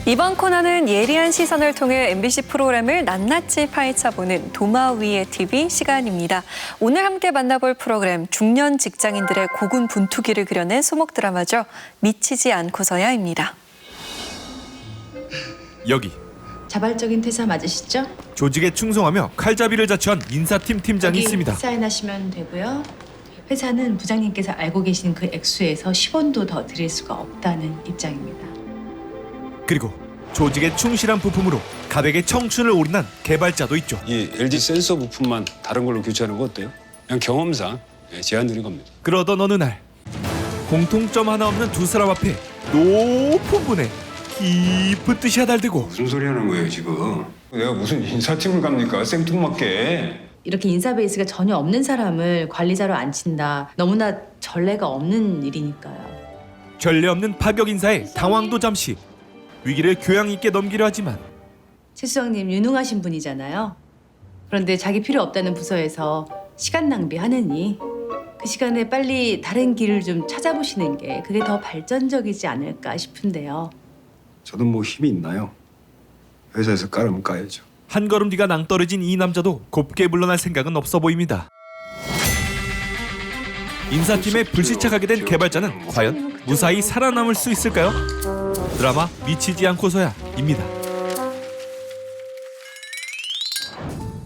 이번 코너는 예리한 시선을 통해 MBC 프로그램을 낱낱이 파헤쳐보는 도마 위의 TV 시간입니다. 오늘 함께 만나볼 프로그램 중년 직장인들의 고군분투기를 그려낸 소목 드라마죠. 미치지 않고서야입니다. 여기 자발적인 퇴사 맞으시죠? 조직에 충성하며 칼잡이를 자처한 인사팀 팀장이 여기 있습니다. 사인하시면 되고요. 회사는 부장님께서 알고 계신 그 액수에서 10원도 더 드릴 수가 없다는 입장입니다. 그리고 조직에 충실한 부품으로 가백의 청춘을 올인한 개발자도 있죠. 이 LG 센서 부품만 다른 걸로 교체하는 거 어때요? 그냥 경험상 제안 드린 겁니다. 그러던 어느 날 공통점 하나 없는 두 사람 앞에 높은 분에 깊은 뜻이 하달되고 무슨 소리 하는 거예요 지금? 내가 무슨 인사팀을 갑니까? 생뚱맞게. 이렇게 인사 베이스가 전혀 없는 사람을 관리자로 앉힌다. 너무나 전례가 없는 일이니까요. 전례 없는 파격 인사에 당황도 잠시. 위기를 교양 있게 넘기려 하지만 최 수석님 유능하신 분이잖아요. 그런데 자기 필요 없다는 부서에서 시간 낭비하느니 그 시간에 빨리 다른 길을 좀 찾아보시는 게 그게 더 발전적이지 않을까 싶은데요. 저도 뭐 힘이 있나요? 회사에서 깔으면 까야죠. 한 걸음 뒤가 낭떠러진 이 남자도 곱게 물러날 생각은 없어 보입니다. 인사팀에 불시착하게 된 개발자는 과연 무사히 살아남을 수 있을까요? 드라마 미치지 않고서야입니다.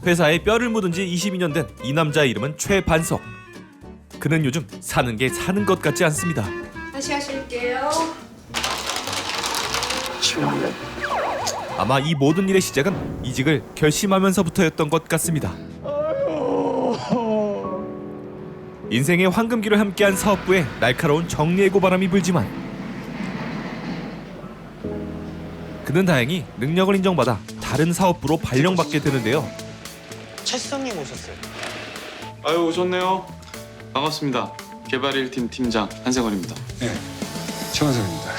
회사에 뼈를 묻은 지 22년 된 이 남자의 이름은 최반석. 그는 요즘 사는 게 사는 것 같지 않습니다. 다시 하실게요. 아마 이 모든 일의 시작은 이직을 결심하면서부터였던 것 같습니다. 인생의 황금기를 함께한 사업부에 날카로운 정리해고 바람이 불지만 그는 다행히 능력을 인정받아 다른 사업부로 발령받게 되는데요. 최 수석님 오셨어요. 아유 오셨네요. 반갑습니다. 개발 1팀 팀장 한세건입니다. 네, 최원석입니다.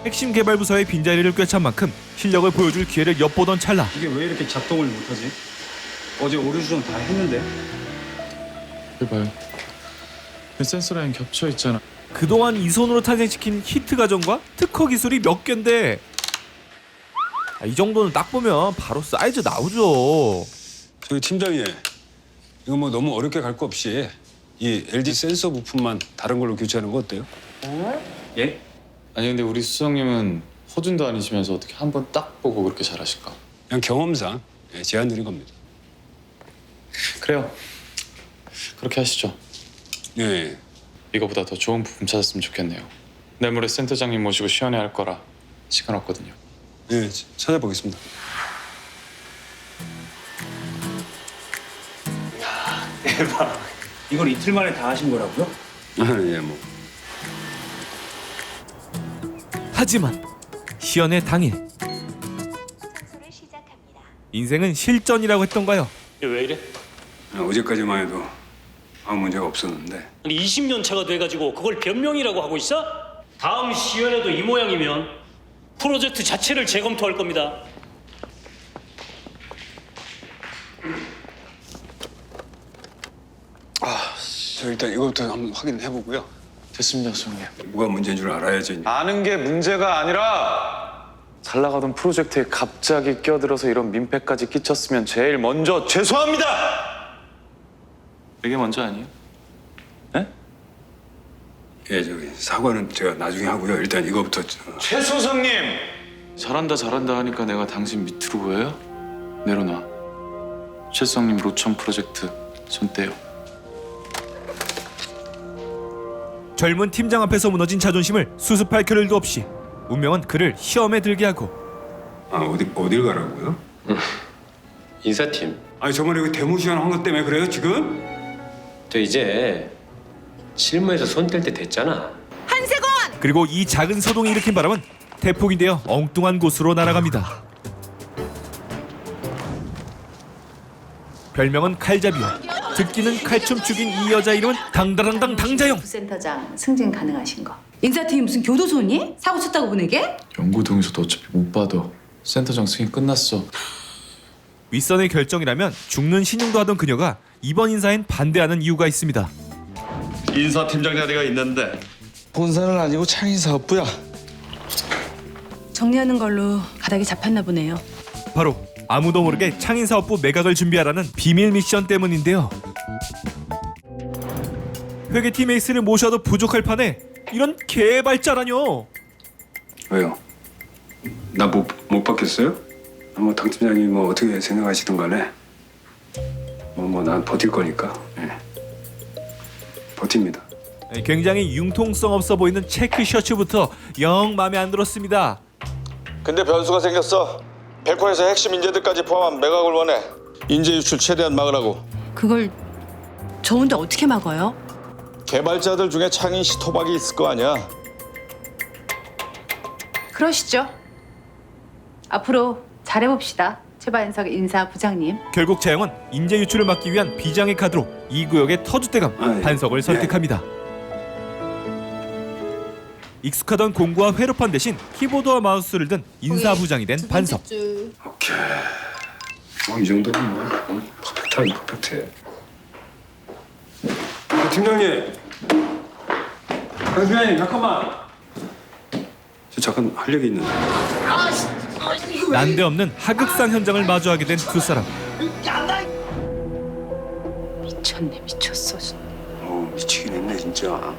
핵심 개발 부서의 빈자리를 꿰찬 만큼 실력을 보여줄 기회를 엿보던 찰나 이게 왜 이렇게 작동을 못하지? 어제 오류 수정 다 했는데. 해봐요. 센서 라인 겹쳐 있잖아. 그동안 이 손으로 탄생시킨 히트 과정과 특허 기술이 몇 갠데 이 정도는 딱 보면 바로 사이즈 나오죠. 저희 팀장님, 이거 뭐 너무 어렵게 갈 거 없이 이 LG 센서 부품만 다른 걸로 교체하는 거 어때요? 예? 아니 근데 우리 수석님은 허준도 아니시면서 어떻게 한 번 딱 보고 그렇게 잘하실까? 그냥 경험상 제안 드린 겁니다. 그래요. 그렇게 하시죠. 네. 이거보다 더 좋은 부품 찾았으면 좋겠네요. 내일 모레 센터장님 모시고 시연회 할 거라 시간 없거든요. 네, 찾아보겠습니다. 대박. 이걸 이틀 만에 다 하신 거라고요? 예, 뭐. 하지만 시연의 당일 인생은 실전이라고 했던가요? 왜 이래? 어제까지만 해도 아무 문제가 없었는데. 아니 20년 차가 돼가지고 그걸 변명이라고 하고 있어? 다음 시연에도 이 모양이면 프로젝트 자체를 재검토할 겁니다. 저 일단 이거부터 한번 확인해 보고요. 됐습니다, 수석님. 뭐가 문제인 줄 알아야지. 아는 게 문제가 아니라 잘 나가던 프로젝트에 갑자기 끼어들어서 이런 민폐까지 끼쳤으면 제일 먼저 죄송합니다. 이게 먼저 아니에요? 예, 저기 사과는 제가 나중에 하고요. 일단 이거부터 최 소장님. 잘한다 하니까 내가 당신 밑으로 보여요? 내려놔. 최 수석님 로천 프로젝트 손 떼요. 젊은 팀장 앞에서 무너진 자존심을 수습할 겨를도 없이 운명은 그를 시험에 들게 하고 어딜 가라고요? 인사팀. 아니 저번에 그 데모시간 한 것 때문에 그래요 지금? 저 이제 실무에서 손 뗄 때 됐잖아. 그리고 이 작은 소동이 일으킨 바람은 대폭이 되어 엉뚱한 곳으로 날아갑니다. 별명은 칼잡이와 듣기는 칼춤 죽인 이 여자 이름은 당다랑당 당자영. 부센터장 승진 가능하신 거. 인사팀이 무슨 교도소니? 사고 쳤다고 보내게? 연구 동의서도 어차피 못 받아. 센터장 승인 끝났어. 윗선의 결정이라면 죽는 신용도 하던 그녀가 이번 인사엔 반대하는 이유가 있습니다. 인사팀장 자리가 있는데 본사는 아니고 창의사업부야. 정리하는 걸로 가닥이 잡혔나 보네요. 바로 아무도 모르게 창인사업부 매각을 준비하라는 비밀 미션 때문인데요. 회계팀 에이스를 모셔도 부족할 판에 이런 개발자라뇨. 왜요? 나 못 받겠어요? 뭐 당 팀장이 뭐 어떻게 생각하시든 간에 난 버틸 거니까. 예. 버팁니다. 굉장히 융통성 없어 보이는 체크 셔츠부터 영 마음에 안 들었습니다. 근데 변수가 생겼어. 벨코에서 핵심 인재들까지 포함한 매각을 원해. 인재 유출 최대한 막으라고. 그걸 저 혼자 어떻게 막아요? 개발자들 중에 창인 씨 토박이 있을 거 아니야. 그러시죠. 앞으로 잘해봅시다. 최반석 인사부장님. 결국 차영은 인재 유출을 막기 위한 비장의 카드로 이 구역의 터줏대감 아, 예. 반석을 설득합니다. 익숙하던 공구와 회로판 대신 키보드와 마우스를 든 인사부장이 된 반석. 오케이. 이 정도면 뭐 퍼펙트하긴 퍼펙트해. 팀장님. 팀장님 잠깐만. 저 잠깐 할 얘기 있는데. 난데없는 하극상 현장을 마주하게 된 두 사람. 미쳤네, 미쳤어. 미치긴 했네 진짜.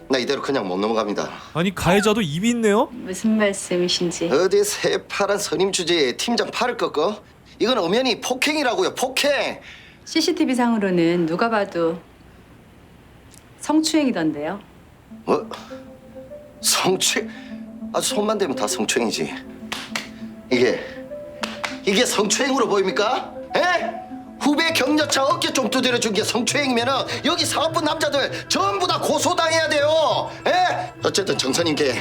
나 이대로 그냥 못 넘어갑니다. 아니 가해자도 입이 있네요. 무슨 말씀이신지. 어디 새파란 선임 주제에 팀장 팔을 꺾어? 이건 엄연히 폭행이라고요, 폭행. CCTV 상으로는 누가 봐도 성추행이던데요. 뭐? 성추행? 아주 손만 대면 다 성추행이지. 이게 성추행으로 보입니까? 에? 후배 격려차 어깨 좀 두드려 준 게 성추행이면은 여기 사업부 남자들 전부 다 고소당해야 돼요. 에? 어쨌든 정선님께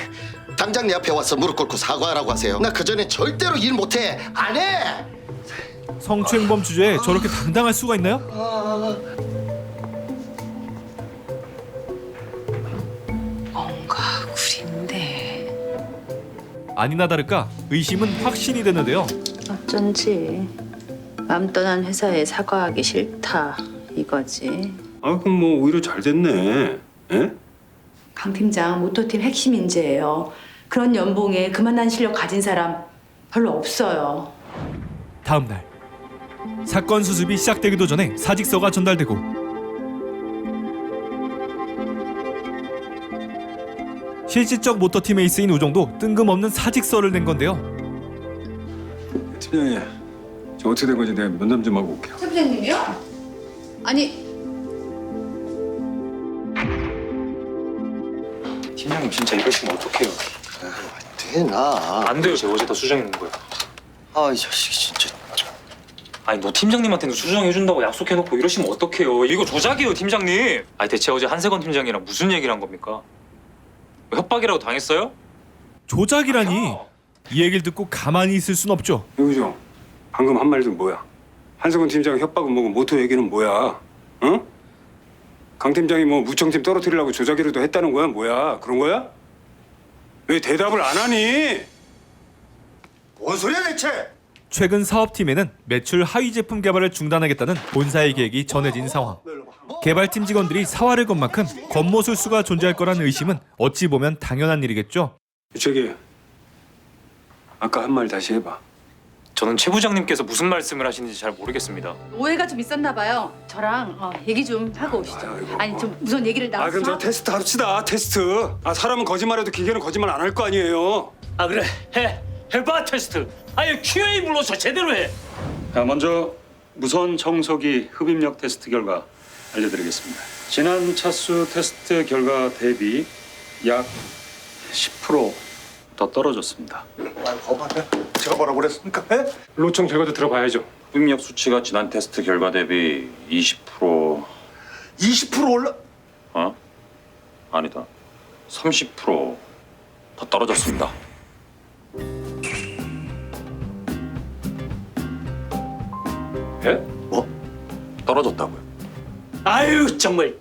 당장 내 앞에 와서 무릎 꿇고 사과하라고 하세요. 나 그전에 절대로 일 못해. 안 해. 성추행범 주제에 저렇게 당당할 수가 있나요? 뭔가 구린데. 아니나 다를까 의심은 확신이 되는데요. 어쩐지 맘 떠난 회사에 사과하기 싫다 이거지. 아 그럼 뭐 오히려 잘 됐네. 예? 강 팀장 모토팀 핵심 인재예요. 그런 연봉에 그만한 실력 가진 사람 별로 없어요. 다음 날 사건 수습이 시작되기도 전에 사직서가 전달되고 실질적 모터팀 에이스인 우정도 뜬금없는 사직서를 낸 건데요. 팀장님, 저 어떻게 된 건지 내가 면담 좀 하고 올게요. 최 부장님이요? 아니 팀장님 진짜 이러시면 어떡해요? 되나? 안 돼요. 제가 어제 다 수정해 놓은 거예요. 아, 이 자식이 진짜. 아니 너 팀장님한테는 수정해준다고 약속해놓고 이러시면 어떡해요? 이거 조작이에요 팀장님. 아니 대체 어제 한세건 팀장이랑 무슨 얘기를 한 겁니까? 뭐 협박이라고 당했어요? 조작이라니 이 얘기를 듣고 가만히 있을 순 없죠. 여기죠. 방금 한 말도 뭐야? 한성훈 팀장 협박은 뭐고 모토 얘기는 뭐야? 응? 강 팀장이 뭐 무청팀 떨어뜨리려고 조작이라도 했다는 거야? 뭐야? 그런 거야? 왜 대답을 안 하니? 뭔 소리야 대체? 최근 사업팀에는 매출 하위 제품 개발을 중단하겠다는 본사의 계획이 전해진 상황. 개발팀 직원들이 사활을 건 만큼 권모술수가 존재할 거란 의심은 어찌 보면 당연한 일이겠죠. 저기 아까 한 말 다시 해봐. 저는 최 부장님께서 무슨 말씀을 하시는지 잘 모르겠습니다. 오해가 좀 있었나 봐요. 저랑 얘기 좀 하고 오시죠. 아이고. 아니 좀 우선 얘기를 나눠서. 그럼 저 테스트 합시다. 테스트. 사람은 거짓말해도 기계는 거짓말 안 할 거 아니에요. 아 그래 해봐 테스트. 아니 QA 불러서 제대로 해. 자, 먼저 무선 청소기 흡입력 테스트 결과 알려드리겠습니다. 지난 차수 테스트 결과 대비 약 10% 더 떨어졌습니다. 제가 뭐라고 그랬습니까? 에? 로청 결과도 들어봐야죠. 흡입력 수치가 지난 테스트 결과 대비 20% 20% 올라. 아니다 30% 더 떨어졌습니다. 예? 뭐? 떨어졌다고요. 아유 정말.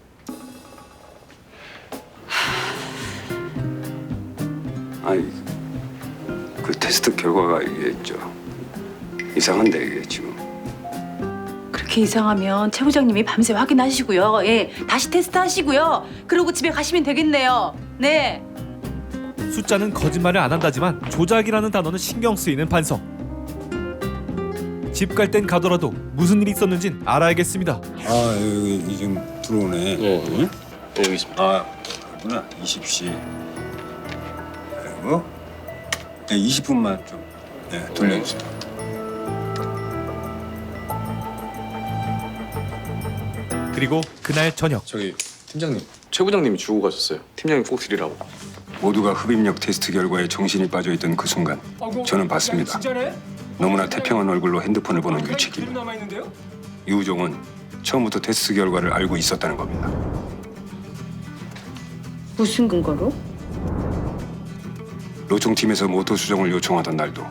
아니 그 테스트 결과가 이게 이상한데 이게 지금. 그렇게 이상하면 최 부장님이 밤새 확인하시고요. 예, 다시 테스트하시고요. 그리고 집에 가시면 되겠네요. 네. 숫자는 거짓말을 안 한다지만 조작이라는 단어는 신경 쓰이는 반석. 집 갈 땐 가더라도 무슨 일이 있었는진 알아야겠습니다. 아 여기 지금 들어오네. 네, 여기 있습니다. 아 그렇구나. 20시. 그리고 20분만 좀 돌려주세요. 그리고 그날 저녁. 저기 팀장님, 최 부장님이 주고 가셨어요. 팀장님 꼭 드리라고. 모두가 흡입력 테스트 결과에 정신이 빠져있던 그 순간 저는 봤습니다. 너무나 태평한 얼굴로 핸드폰을 보는 유채김. 유우종은 처음부터 테스트 결과를 알고 있었다는 겁니다. 무슨 근거로? 로총팀에서 모토 수정을 요청하던 날도,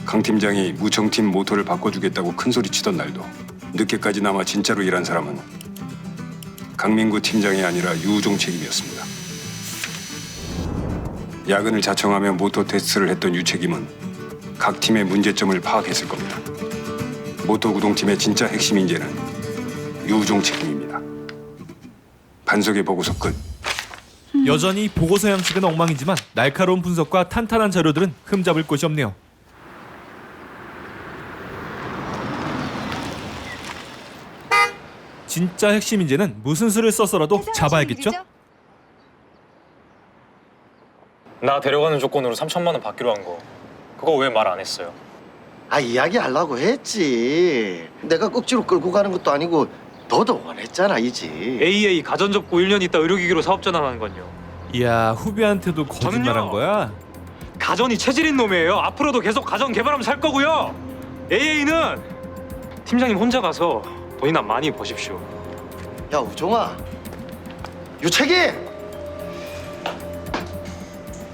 강 팀장이 무청팀 모토를 바꿔주겠다고 큰소리치던 날도, 늦게까지 남아 진짜로 일한 사람은 강민구 팀장이 아니라 유우종 책임이었습니다. 야근을 자청하며 모토 테스트를 했던 유책임은 각 팀의 문제점을 파악했을 겁니다. 모토 구동팀의 진짜 핵심 인재는 유우종 책임입니다. 반석의 보고서 끝. 여전히 보고서 양식은 엉망이지만 날카로운 분석과 탄탄한 자료들은 흠잡을 곳이 없네요. 진짜 핵심 인재는 무슨 수를 써서라도 잡아야겠죠? 나 데려가는 조건으로 3천만 원 받기로 한 거. 그거 왜 말 안 했어요? 아 이야기하려고 했지. 내가 억지로 끌고 가는 것도 아니고 너도 원했잖아 이지. AA 가전 접고 1년 있다 의료기기로 사업 전환하는 건요. 이야, 후배한테도 거짓말한 저는요. 거야? 가전이 체질인 놈이에요. 앞으로도 계속 가전 개발하면 살 거고요. AA는 팀장님 혼자 가서 돈이나 많이 버십시오. 야 우종아, 유책임.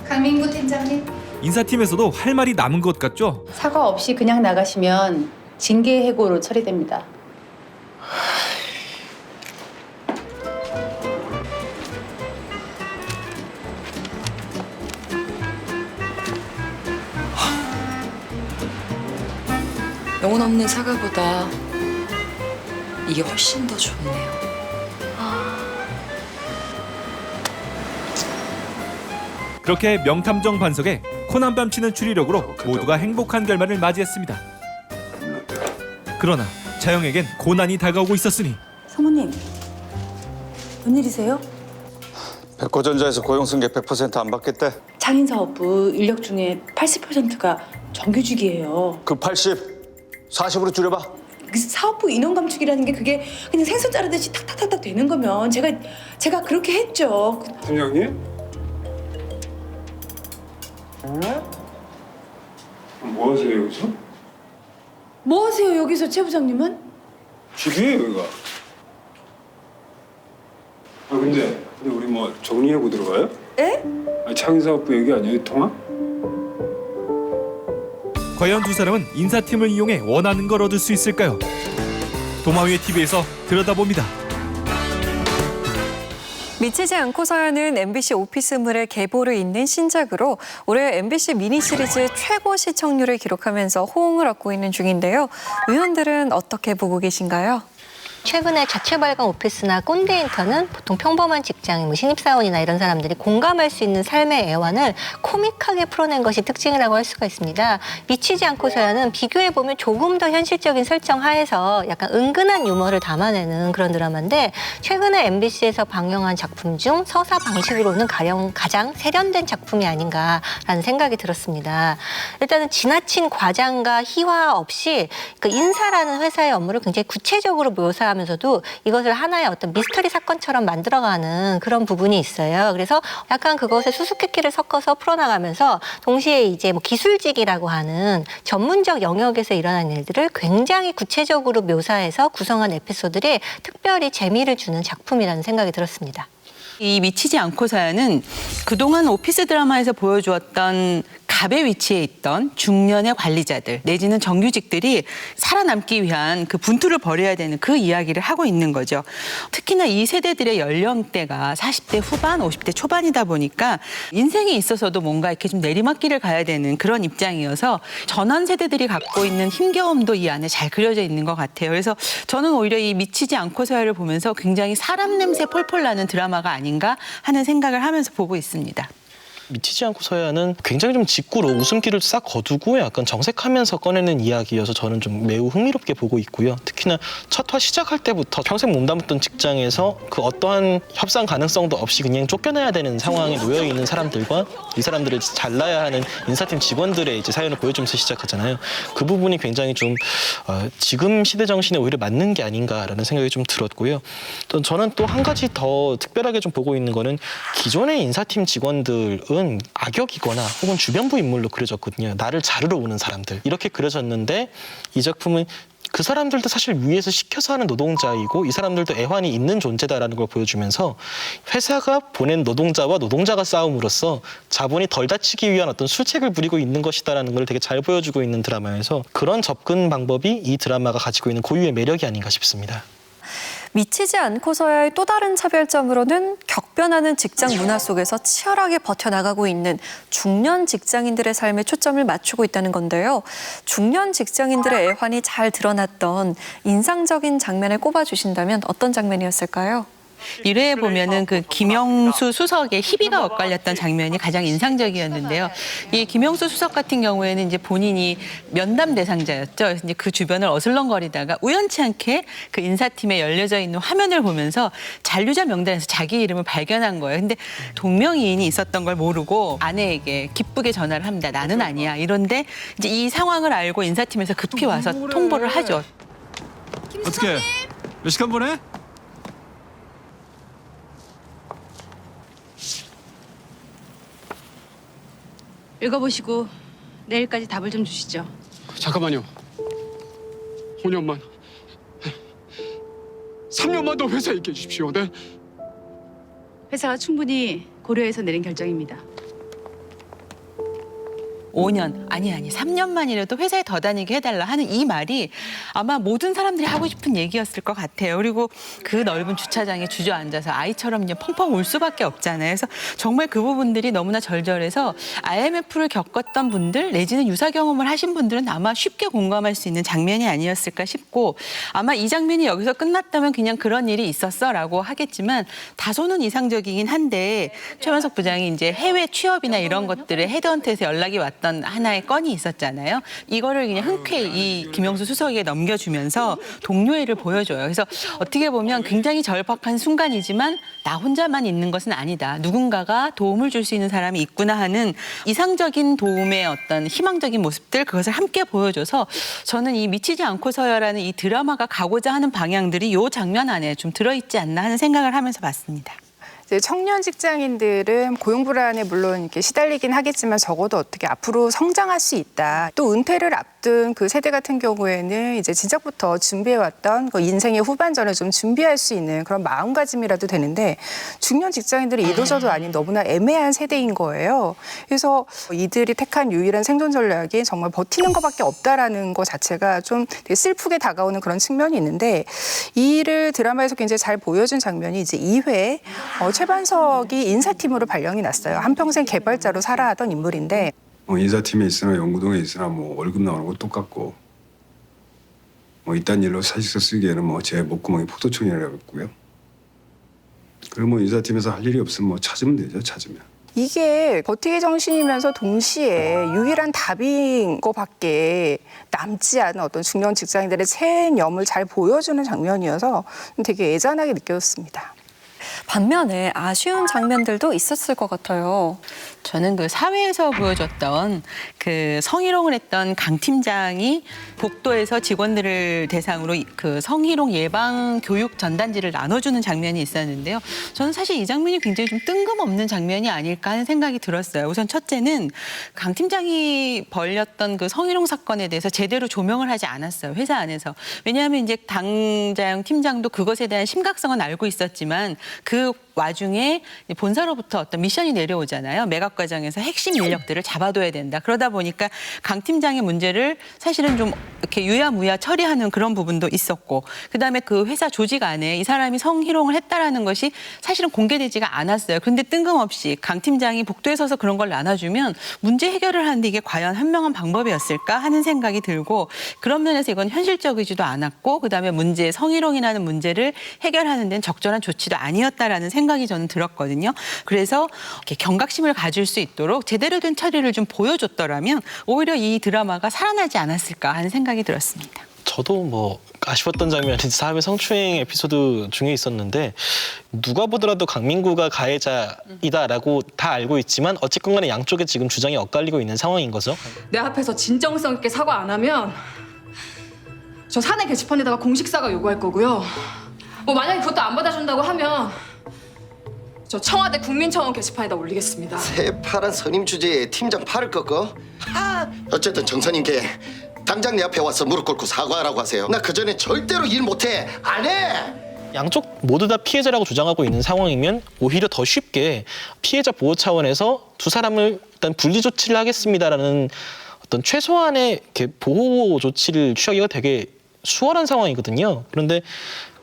강민구 팀장님. 인사팀에서도 할 말이 남은 것 같죠? 사과 없이 그냥 나가시면 징계 해고로 처리됩니다. 영혼 없는 사과보다 이게 훨씬 더 좋네요. 그렇게 명탐정 반석에 코난 밤치는 추리력으로 모두가 행복한 결말을 맞이했습니다. 그러나 자영에겐 고난이 다가오고 있었으니 사모님, 웬일이세요? 백호전자에서 고용 승계 100% 안 받겠대. 창인사업부 인력 중에 80%가 정규직이에요. 그 80, 40으로 줄여봐. 사업부 인원 감축이라는 게 그게 그냥 생선 자르듯이 탁탁탁탁 되는 거면 제가 그렇게 했죠. 팀장님? 뭐 하세요 여기서? 뭐 하세요 여기서 최 부장님은? 집이에요 여기가. 아 근데 우리 뭐 정리하고 들어가요? 에? 아니, 창의사업부 얘기 아니에요 통화? 과연 두 사람은 인사팀을 이용해 원하는 걸 얻을 수 있을까요? 도마위의 TV에서 들여다봅니다. 미치지 않고서야는 MBC 오피스물의 계보를 잇는 신작으로 올해 MBC 미니 시리즈 최고 시청률을 기록하면서 호응을 얻고 있는 중인데요. 의원들은 어떻게 보고 계신가요? 최근에 자체 발간 오피스나 꼰대 인턴은 보통 평범한 직장인, 신입사원이나 이런 사람들이 공감할 수 있는 삶의 애환을 코믹하게 풀어낸 것이 특징이라고 할 수가 있습니다. 미치지 않고서야는 비교해보면 조금 더 현실적인 설정 하에서 약간 은근한 유머를 담아내는 그런 드라마인데 최근에 MBC에서 방영한 작품 중 서사 방식으로는 가장 세련된 작품이 아닌가라는 생각이 들었습니다. 일단은 지나친 과장과 희화 없이 그 인사라는 회사의 업무를 굉장히 구체적으로 묘사하면서도 이것을 하나의 어떤 미스터리 사건처럼 만들어가는 그런 부분이 있어요. 그래서 약간 그것에 수수께끼를 섞어서 풀어나가면서 동시에 이제 뭐 기술직이라고 하는 전문적 영역에서 일어나는 일들을 굉장히 구체적으로 묘사해서 구성한 에피소드들이 특별히 재미를 주는 작품이라는 생각이 들었습니다. 이 미치지 않고서야는 그동안 오피스 드라마에서 보여주었던 갑의 위치에 있던 중년의 관리자들 내지는 정규직들이 살아남기 위한 그 분투를 벌여야 되는 그 이야기를 하고 있는 거죠. 특히나 이 세대들의 연령대가 40대 후반, 50대 초반이다 보니까 인생에 있어서도 뭔가 이렇게 좀 내리막길을 가야 되는 그런 입장이어서 전환 세대들이 갖고 있는 힘겨움도 이 안에 잘 그려져 있는 것 같아요. 그래서 저는 오히려 이 미치지 않고서야를 보면서 굉장히 사람 냄새 폴폴 나는 드라마가 아닌가 하는 생각을 하면서 보고 있습니다. 미치지 않고 서야는 굉장히 좀 직구로 웃음기를 싹 거두고 약간 정색하면서 꺼내는 이야기여서 저는 좀 매우 흥미롭게 보고 있고요. 특히나 첫 화 시작할 때부터 평생 몸담았던 직장에서 그 어떠한 협상 가능성도 없이 그냥 쫓겨나야 되는 상황에 놓여 있는 사람들과 이 사람들을 잘라야 하는 인사팀 직원들의 이제 사연을 보여주면서 시작하잖아요. 그 부분이 굉장히 좀 지금 시대 정신에 오히려 맞는 게 아닌가라는 생각이 좀 들었고요. 또 저는 또 한 가지 더 특별하게 좀 보고 있는 거는 기존의 인사팀 직원들은 악역이거나 혹은 주변부 인물로 그려졌거든요. 나를 자르러 오는 사람들 이렇게 그려졌는데 이 작품은 그 사람들도 사실 위에서 시켜서 하는 노동자이고 이 사람들도 애환이 있는 존재다라는 걸 보여주면서 회사가 보낸 노동자와 노동자가 싸움으로써 자본이 덜 다치기 위한 어떤 술책을 부리고 있는 것이다라는 걸 되게 잘 보여주고 있는 드라마여서 그런 접근 방법이 이 드라마가 가지고 있는 고유의 매력이 아닌가 싶습니다. 미치지 않고서야의 또 다른 차별점으로는 격변하는 직장 문화 속에서 치열하게 버텨나가고 있는 중년 직장인들의 삶에 초점을 맞추고 있다는 건데요. 중년 직장인들의 애환이 잘 드러났던 인상적인 장면을 꼽아주신다면 어떤 장면이었을까요? 1회에 보면은 그 김영수 수석의 희비가 엇갈렸던 장면이 가장 인상적이었는데요. 이 김영수 수석 같은 경우에는 이제 본인이 면담 대상자였죠. 그래서 이제 그 주변을 어슬렁거리다가 우연치 않게 그 인사팀에 열려져 있는 화면을 보면서 잔류자 명단에서 자기 이름을 발견한 거예요. 근데 동명이인이 있었던 걸 모르고 아내에게 기쁘게 전화를 합니다. 나는 아니야. 이런데 이제 이 상황을 알고 인사팀에서 급히 와서 통보를 하죠. 어떻게? 몇 시간 보내? 읽어보시고 내일까지 답을 좀 주시죠. 잠깐만요. 5년만. 3년만 더 회사에 있게 해주십시오. 네? 회사가 충분히 고려해서 내린 결정입니다. 5년, 아니 3년만이라도 회사에 더 다니게 해달라 하는 이 말이 아마 모든 사람들이 하고 싶은 얘기였을 것 같아요. 그리고 그 넓은 주차장에 주저앉아서 아이처럼 펑펑 울 수밖에 없잖아요. 그래서 정말 그 부분들이 너무나 절절해서 IMF를 겪었던 분들 내지는 유사 경험을 하신 분들은 아마 쉽게 공감할 수 있는 장면이 아니었을까 싶고 아마 이 장면이 여기서 끝났다면 그냥 그런 일이 있었어라고 하겠지만 다소는 이상적이긴 한데 최원석 부장이 이제 해외 취업이나 이런 것들에 헤드헌트에서 연락이 왔던 하나의 건이 있었잖아요. 이거를 그냥 흔쾌히 이 김영수 수석에게 넘겨주면서 동료애를 보여줘요. 그래서 어떻게 보면 굉장히 절박한 순간이지만 나 혼자만 있는 것은 아니다. 누군가가 도움을 줄 수 있는 사람이 있구나 하는 이상적인 도움의 어떤 희망적인 모습들 그것을 함께 보여줘서 저는 이 미치지 않고서야라는 이 드라마가 가고자 하는 방향들이 이 장면 안에 좀 들어있지 않나 하는 생각을 하면서 봤습니다. 이제 청년 직장인들은 고용 불안에 물론 이렇게 시달리긴 하겠지만 적어도 어떻게 앞으로 성장할 수 있다. 또 은퇴를 앞둔 그 세대 같은 경우에는 이제 진작부터 준비해왔던 그 인생의 후반전을 좀 준비할 수 있는 그런 마음가짐이라도 되는데 중년 직장인들이 이도저도 아닌 너무나 애매한 세대인 거예요. 그래서 이들이 택한 유일한 생존 전략이 정말 버티는 것밖에 없다라는 것 자체가 좀 되게 슬프게 다가오는 그런 측면이 있는데 이를 드라마에서 굉장히 잘 보여준 장면이 이제 2회 최반석이 인사팀으로 발령이 났어요. 한평생 개발자로 살아하던 인물인데 인사팀에 있으나 연구동에 있으나 월급 나오는 거 똑같고 이딴 일로 사직서 쓰기에는 제 목구멍이 포도청이라고 했고요. 그리고 인사팀에서 할 일이 없으면 찾으면 되죠. 찾으면. 이게 버티기 정신이면서 동시에 유일한 답인 것밖에 남지 않은 어떤 중년 직장인들의 체념을 잘 보여주는 장면이어서 되게 애잔하게 느껴졌습니다. 반면에 아쉬운 장면들도 있었을 것 같아요. 저는 그 사회에서 보여줬던 그 성희롱을 했던 강 팀장이 복도에서 직원들을 대상으로 그 성희롱 예방 교육 전단지를 나눠주는 장면이 있었는데요. 저는 사실 이 장면이 굉장히 좀 뜬금없는 장면이 아닐까 하는 생각이 들었어요. 우선 첫째는 강 팀장이 벌였던 그 성희롱 사건에 대해서 제대로 조명을 하지 않았어요. 회사 안에서. 왜냐하면 이제 당자영 팀장도 그것에 대한 심각성은 알고 있었지만 그 와중에 본사로부터 어떤 미션이 내려오잖아요. 매각 과정에서 핵심 인력들을 잡아둬야 된다. 그러다 보니까 강 팀장의 문제를 사실은 좀 이렇게 유야무야 처리하는 그런 부분도 있었고, 그다음에 그 회사 조직 안에 이 사람이 성희롱을 했다라는 것이 사실은 공개되지가 않았어요. 그런데 뜬금없이 강 팀장이 복도에 서서 그런 걸 나눠주면 문제 해결을 하는데 이게 과연 현명한 방법이었을까 하는 생각이 들고, 그런 면에서 이건 현실적이지도 않았고, 그다음에 성희롱이라는 문제를 해결하는 데는 적절한 조치도 아니었다라는 생각이 생각이 저는 들었거든요. 그래서 이렇게 경각심을 가질 수 있도록 제대로 된 처리를 좀 보여줬더라면 오히려 이 드라마가 살아나지 않았을까 하는 생각이 들었습니다. 저도 뭐 아쉬웠던 장면이 사회 성추행 에피소드 중에 있었는데 누가 보더라도 강민구가 가해자이다라고 다 알고 있지만 어쨌건 간에 양쪽에 지금 주장이 엇갈리고 있는 상황인 거죠. 내 앞에서 진정성 있게 사과 안 하면 저 사내 게시판에다가 공식 사과 요구할 거고요. 뭐 만약에 그것도 안 받아준다고 하면 저 청와대 국민청원 게시판에다 올리겠습니다. 새파란 선임 주제에 팀장 팔을 꺾어? 어쨌든 정선님께 당장 내 앞에 와서 무릎 꿇고 사과하라고 하세요. 나 그전에 절대로 일 못해. 안 해. 양쪽 모두 다 피해자라고 주장하고 있는 상황이면 오히려 더 쉽게 피해자 보호 차원에서 두 사람을 일단 분리 조치를 하겠습니다라는 어떤 최소한의 이렇게 보호 조치를 취하기가 되게 수월한 상황이거든요. 그런데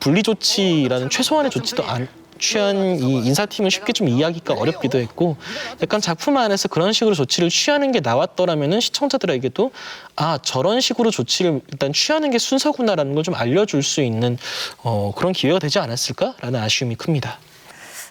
분리 조치라는 최소한의 조치도 안 취한 이 인사팀은 쉽게 좀 이해하기가 어렵기도 했고 약간 작품 안에서 그런 식으로 조치를 취하는 게 나왔더라면은 시청자들에게도 아 저런 식으로 조치를 일단 취하는 게 순서구나라는 걸 좀 알려줄 수 있는 그런 기회가 되지 않았을까라는 아쉬움이 큽니다.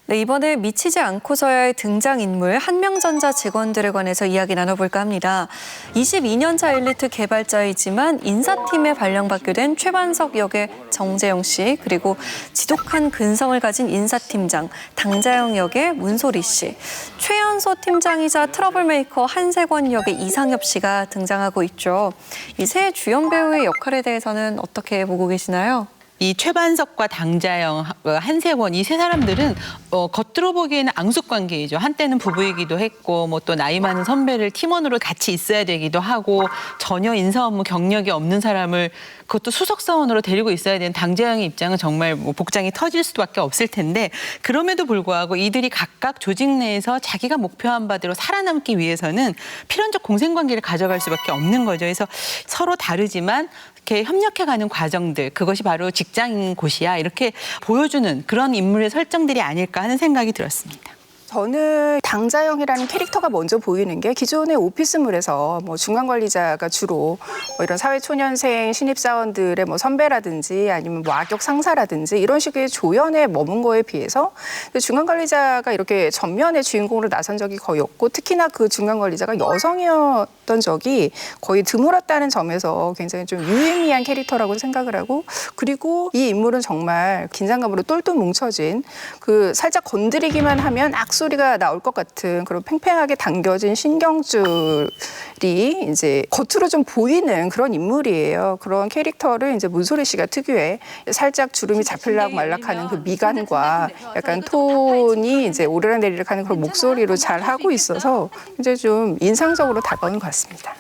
네, 이번에 미치지 않고서야의 등장인물 한명전자 직원들에 관해서 이야기 나눠볼까 합니다. 22년차 엘리트 개발자이지만 인사팀에 발령받게 된 최반석 역의 정재영 씨, 그리고 지독한 근성을 가진 인사팀장 당자영 역의 문소리 씨, 최연소 팀장이자 트러블메이커 한세권 역의 이상엽 씨가 등장하고 있죠. 이 세 주연 배우의 역할에 대해서는 어떻게 보고 계시나요? 이 최반석과 당자영, 한세권 이 세 사람들은 겉으로 보기에는 앙숙 관계이죠. 한때는 부부이기도 했고 뭐 또 나이 많은 선배를 팀원으로 같이 있어야 되기도 하고 전혀 인사 업무 경력이 없는 사람을 그것도 수석사원으로 데리고 있어야 되는 당자영의 입장은 정말 뭐 복장이 터질 수밖에 없을 텐데 그럼에도 불구하고 이들이 각각 조직 내에서 자기가 목표한 바대로 살아남기 위해서는 필연적 공생관계를 가져갈 수밖에 없는 거죠. 그래서 서로 다르지만 이렇게 협력해가는 과정들 그것이 바로 직장인 곳이야 이렇게 보여주는 그런 인물의 설정들이 아닐까 하는 생각이 들었습니다. 저는 당자영이라는 캐릭터가 먼저 보이는 게 기존의 오피스물에서 뭐 중간관리자가 주로 뭐 이런 사회초년생 신입사원들의 뭐 선배라든지 아니면 뭐 악역 상사라든지 이런 식의 조연에 머문 거에 비해서 중간관리자가 이렇게 전면의 주인공으로 나선 적이 거의 없고 특히나 그 중간관리자가 여성이었던 적이 거의 드물었다는 점에서 굉장히 좀 유의미한 캐릭터라고 생각을 하고 그리고 이 인물은 정말 긴장감으로 똘똘 뭉쳐진 그 살짝 건드리기만 하면 소리가 나올 것 같은 그런 팽팽하게 당겨진 신경줄이 이제 겉으로 좀 보이는 그런 인물이에요. 그런 캐릭터를 이제 문소리 씨가 특유의 살짝 주름이 잡히려고 말락하는 그 미간과 약간 톤이 이제 오르락내리락하는 그런 목소리로 잘 하고 있어서 이제 좀 인상적으로 다가오는 것 같습니다.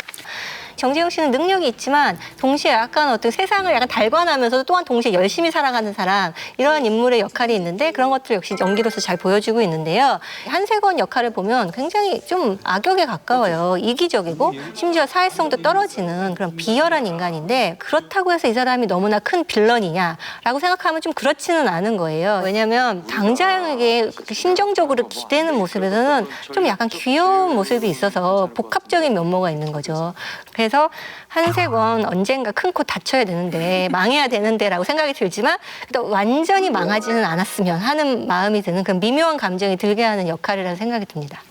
정재영 씨는 능력이 있지만 동시에 약간 어떤 세상을 약간 달관하면서도 또한 동시에 열심히 살아가는 사람 이런 인물의 역할이 있는데 그런 것들 역시 연기로서 잘 보여주고 있는데요. 한세권 역할을 보면 굉장히 좀 악역에 가까워요. 이기적이고 심지어 사회성도 떨어지는 그런 비열한 인간인데 그렇다고 해서 이 사람이 너무나 큰 빌런이냐라고 생각하면 좀 그렇지는 않은 거예요. 왜냐하면 당자영에게 심정적으로 기대는 모습에서는 좀 약간 귀여운 모습이 있어서 복합적인 면모가 있는 거죠. 그래서 한세권 언젠가 큰 코 다쳐야 되는데 망해야 되는데라고 생각이 들지만 또 완전히 망하지는 않았으면 하는 마음이 드는 그런 미묘한 감정이 들게 하는 역할이라는 생각이 듭니다.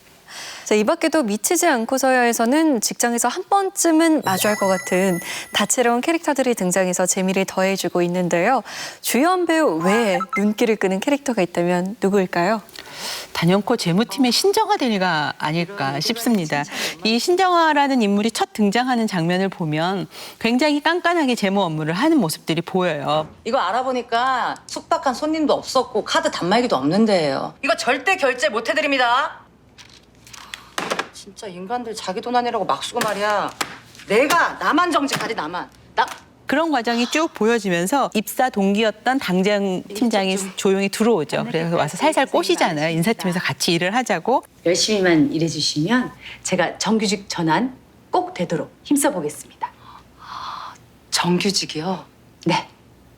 자, 이 밖에도 미치지 않고서야에서는 직장에서 한 번쯤은 마주할 것 같은 다채로운 캐릭터들이 등장해서 재미를 더해주고 있는데요. 주연 배우 외에 눈길을 끄는 캐릭터가 있다면 누구일까요? 단연코 재무팀의 신정아 아닐까 싶습니다. 이 신정아라는 인물이 첫 등장하는 장면을 보면 굉장히 깐깐하게 재무 업무를 하는 모습들이 보여요. 이거 알아보니까 숙박한 손님도 없었고 카드 단말기도 없는 데예요. 이거 절대 결제 못 해드립니다. 진짜 인간들 자기 돈 아니라고 막 쓰고 말이야. 내가 나만 정직하지 나만. 그런 과정이 쭉 보여지면서 입사 동기였던 당장 팀장이 조용히 들어오죠. 그래서 와서 살살 꼬시잖아요. 인사팀에서 같이 일을 하자고. 열심히만 일해주시면 제가 정규직 전환 꼭 되도록 힘써보겠습니다. 정규직이요? 네,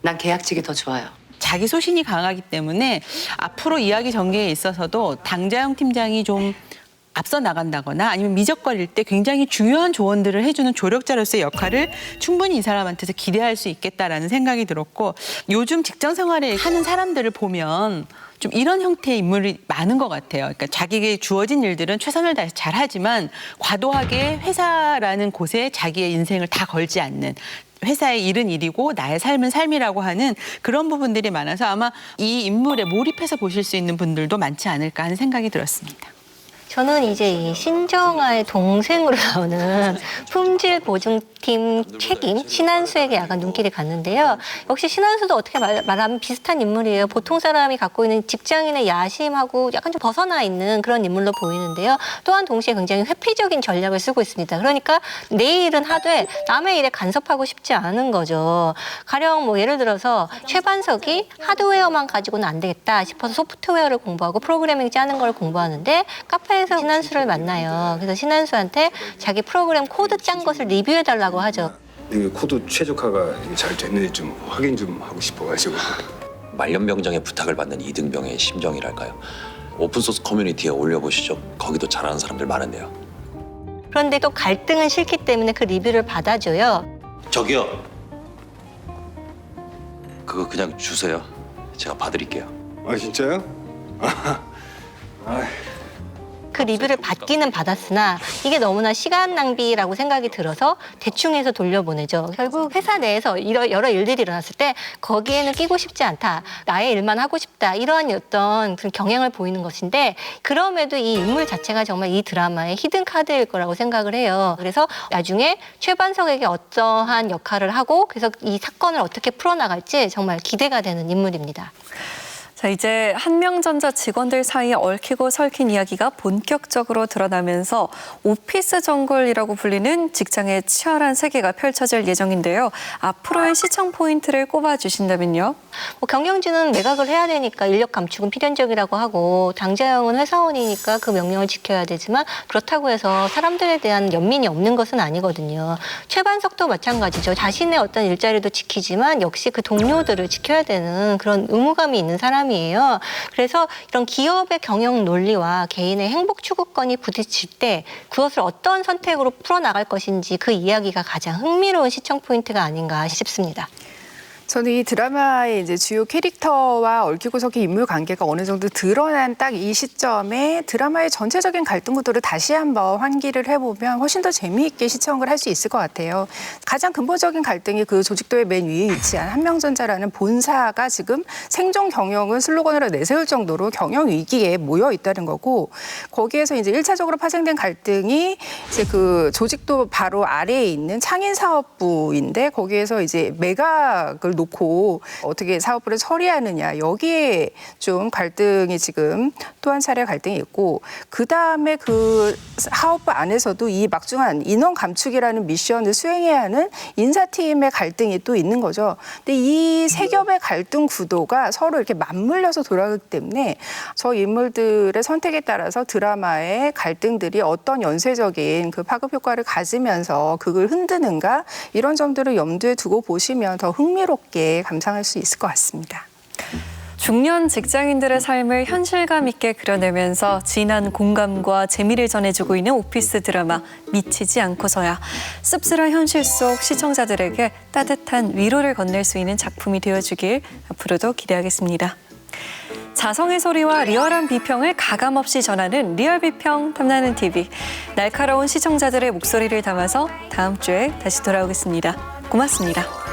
난 계약직이 더 좋아요. 자기 소신이 강하기 때문에 앞으로 이야기 전개에 있어서도 당자영 팀장이 좀 앞서 나간다거나 아니면 미적거릴 때 굉장히 중요한 조언들을 해주는 조력자로서의 역할을 충분히 이 사람한테서 기대할 수 있겠다라는 생각이 들었고, 요즘 직장 생활에 하는 사람들을 보면 좀 이런 형태의 인물이 많은 것 같아요. 그러니까 자기에게 주어진 일들은 최선을 다해서 잘하지만 과도하게 회사라는 곳에 자기의 인생을 다 걸지 않는, 회사의 일은 일이고 나의 삶은 삶이라고 하는 그런 부분들이 많아서 아마 이 인물에 몰입해서 보실 수 있는 분들도 많지 않을까 하는 생각이 들었습니다. 저는 이제 이 신정아의 동생으로 나오는 품질보증팀 책임 신한수에게 약간 눈길이 갔는데요. 역시 신한수도 어떻게 말하면 비슷한 인물이에요. 보통 사람이 갖고 있는 직장인의 야심하고 약간 좀 벗어나 있는 그런 인물로 보이는데요. 또한 동시에 굉장히 회피적인 전략을 쓰고 있습니다. 그러니까 내 일은 하되 남의 일에 간섭하고 싶지 않은 거죠. 가령 뭐 예를 들어서 최반석이 하드웨어만 가지고는 안 되겠다 싶어서 소프트웨어를 공부하고 프로그래밍 짜는 걸 공부하는데 카페에서 신한수를 만나요. 그래서 신한수한테 자기 프로그램 코드 짠 것을 리뷰해달라고 하죠. 이 코드 최적화가 잘 됐는지 좀 확인 좀 하고 싶어가지고. 말년병장의 부탁을 받는 이등병의 심정이랄까요. 오픈소스 커뮤니티에 올려보시죠. 거기도 잘하는 사람들 많은데요. 그런데 또 갈등은 싫기 때문에 그 리뷰를 받아줘요. 저기요. 그거 그냥 주세요. 제가 봐드릴게요. 아 진짜요? 그 리뷰를 받기는 받았으나 이게 너무나 시간 낭비라고 생각이 들어서 대충 해서 돌려보내죠. 결국 회사 내에서 여러 일들이 일어났을 때 거기에는 끼고 싶지 않다. 나의 일만 하고 싶다. 이러한 어떤 경향을 보이는 것인데, 그럼에도 이 인물 자체가 정말 이 드라마의 히든 카드일 거라고 생각을 해요. 그래서 나중에 최반석에게 어떠한 역할을 하고 그래서 이 사건을 어떻게 풀어나갈지 정말 기대가 되는 인물입니다. 자, 이제 한명전자 직원들 사이에 얽히고 설킨 이야기가 본격적으로 드러나면서 오피스 정글이라고 불리는 직장의 치열한 세계가 펼쳐질 예정인데요. 앞으로의 시청 포인트를 꼽아주신다면요? 경영진은 매각을 해야 되니까 인력 감축은 필연적이라고 하고, 당자영은 회사원이니까 그 명령을 지켜야 되지만 그렇다고 해서 사람들에 대한 연민이 없는 것은 아니거든요. 최반석도 마찬가지죠. 자신의 어떤 일자리도 지키지만 역시 그 동료들을 지켜야 되는 그런 의무감이 있는 사람이에요. 그래서 이런 기업의 경영 논리와 개인의 행복 추구권이 부딪힐 때 그것을 어떤 선택으로 풀어나갈 것인지, 그 이야기가 가장 흥미로운 시청 포인트가 아닌가 싶습니다. 저는 이 드라마의 이제 주요 캐릭터와 얽히고 설킨 인물 관계가 어느 정도 드러난 딱 이 시점에 드라마의 전체적인 갈등 구도를 다시 한번 환기를 해보면 훨씬 더 재미있게 시청을 할 수 있을 것 같아요. 가장 근본적인 갈등이 그 조직도의 맨 위에 위치한 한명전자라는 본사가 지금 생존 경영은 슬로건으로 내세울 정도로 경영 위기에 모여 있다는 거고, 거기에서 이제 1차적으로 파생된 갈등이 이제 그 조직도 바로 아래에 있는 창인사업부인데, 거기에서 이제 매각을 놓고 어떻게 사업부를 처리하느냐, 여기에 좀 갈등이 지금 또 한 차례 갈등이 있고, 그다음에 그 사업부 안에서도 이 막중한 인원 감축이라는 미션을 수행해야 하는 인사팀의 갈등이 또 있는 거죠. 근데 이 세 겹의 갈등 구도가 서로 이렇게 맞물려서 돌아가기 때문에 저 인물들의 선택에 따라서 드라마의 갈등들이 어떤 연쇄적인 그 파급 효과를 가지면서 그걸 흔드는가, 이런 점들을 염두에 두고 보시면 더 흥미롭게 감상할 수 있을 것 같습니다. 중년 직장인들의 삶을 현실감 있게 그려내면서 진한 공감과 재미를 전해주고 있는 오피스 드라마 미치지 않고서야, 씁쓸한 현실 속 시청자들에게 따뜻한 위로를 건넬 수 있는 작품이 되어주길 앞으로도 기대하겠습니다. 자성의 소리와 리얼한 비평을 가감없이 전하는 리얼 비평 탐나는 TV. 날카로운 시청자들의 목소리를 담아서 다음 주에 다시 돌아오겠습니다. 고맙습니다.